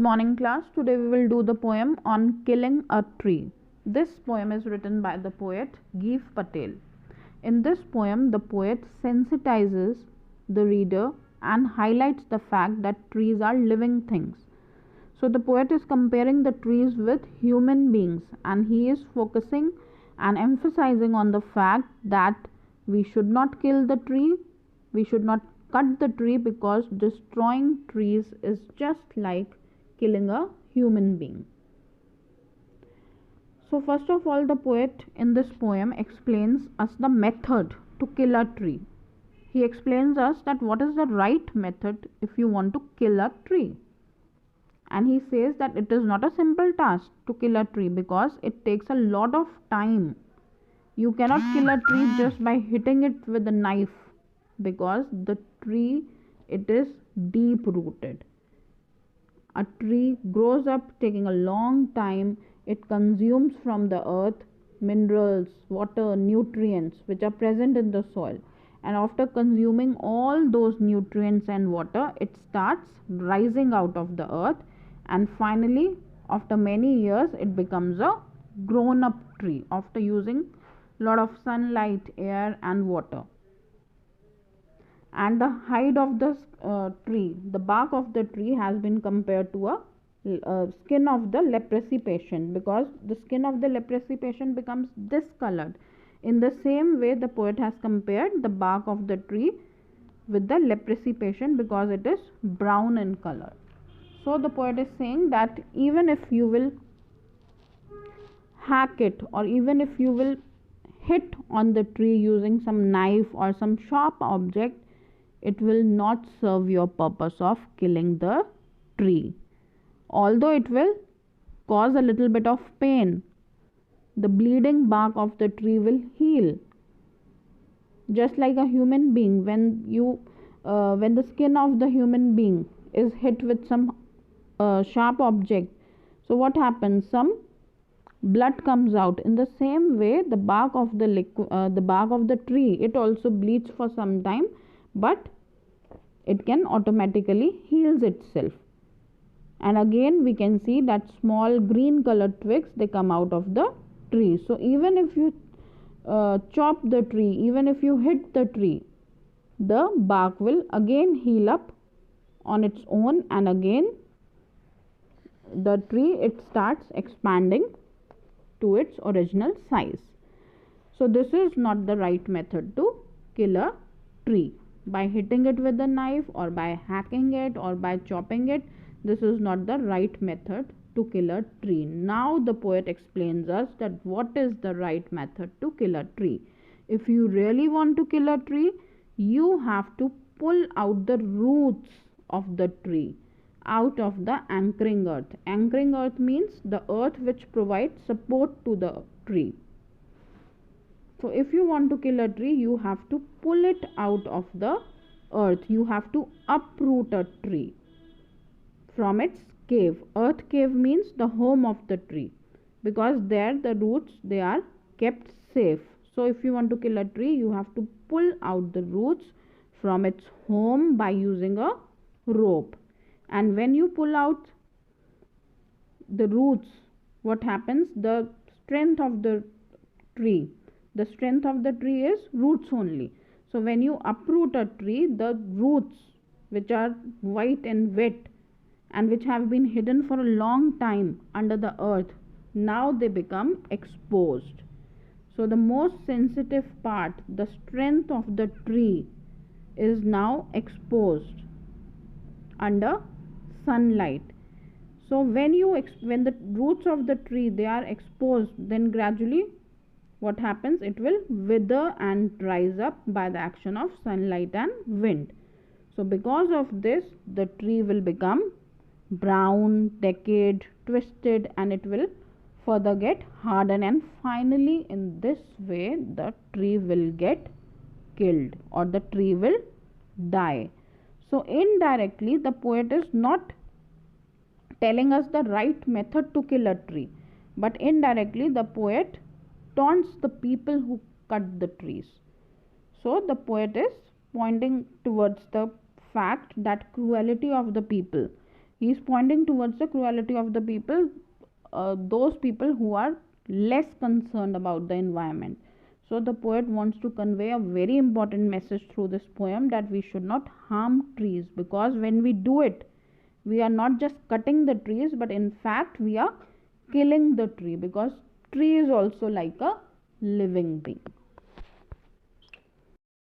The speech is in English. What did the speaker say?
Morning class. Today we will do the poem on killing a tree. This poem is written by the poet Gieve Patel. In this poem, the poet sensitizes the reader and highlights the fact that trees are living things. So the poet is comparing the trees with human beings, and he is focusing and emphasizing on the fact that we should not kill the tree, we should not cut the tree, because destroying trees is just like killing a human being. So first of all, the poet in this poem explains us the method to kill a tree. He explains us that what is the right method if you want to kill a tree. And he says that it is not a simple task to kill a tree because it takes a lot of time. You cannot kill a tree just by hitting it with a knife, because the tree, it is deep rooted. A tree grows up taking a long time. It consumes from the earth minerals, water, nutrients which are present in the soil, and after consuming all those nutrients and water, it starts rising out of the earth, and finally after many years it becomes a grown up tree after using lot of sunlight, air and water. And the hide of the tree, the bark of the tree, has been compared to a skin of the leprosy patient, because the skin of the leprosy patient becomes discolored. In the same way, the poet has compared the bark of the tree with the leprosy patient because it is brown in color. So the poet is saying that even if you will hack it, or even if you will hit on the tree using some knife or some sharp object, it will not serve your purpose of killing the tree. Although it will cause a little bit of pain, the bleeding bark of the tree will heal. Just like a human being, when the skin of the human being is hit with some sharp object, so what happens? Some blood comes out. In the same way, the bark of the tree, it also bleeds for some time, but it can automatically heals itself. And again we can see that small green colored twigs, they come out of the tree. So even if you chop the tree, even if you hit the tree, the bark will again heal up on its own, and again the tree, it starts expanding to its original size. So this is not the right method to kill a tree. By hitting it with a knife, or by hacking it, or by chopping it, this is not the right method to kill a tree. Now the poet explains us that what is the right method to kill a tree. If you really want to kill a tree, you have to pull out the roots of the tree out of the anchoring earth. Anchoring earth means the earth which provides support to the tree. So if you want to kill a tree, you have to pull it out of the earth. You have to uproot a tree from its cave. Earth cave means the home of the tree, because there the roots, they are kept safe. So if you want to kill a tree, you have to pull out the roots from its home by using a rope. And when you pull out the roots, what happens? The strength of the tree is roots only. So when you uproot a tree, the roots which are white and wet and which have been hidden for a long time under the earth, now they become exposed. So the most sensitive part, the strength of the tree, is now exposed under sunlight. So when the roots of the tree, they are exposed, then gradually what happens? It will wither and rise up by the action of sunlight and wind. So because of this, the tree will become brown, decayed, twisted, and it will further get hardened, and finally in this way the tree will get killed, or the tree will die. So indirectly the poet is not telling us the right method to kill a tree, but indirectly the poet taunts the people who cut the trees. So the poet is pointing towards the fact that cruelty of the people. He is pointing towards the cruelty of the people, those people who are less concerned about the environment. So the poet wants to convey a very important message through this poem, that we should not harm trees, because when we do it, we are not just cutting the trees, but in fact we are killing the tree, because tree is also like a living being.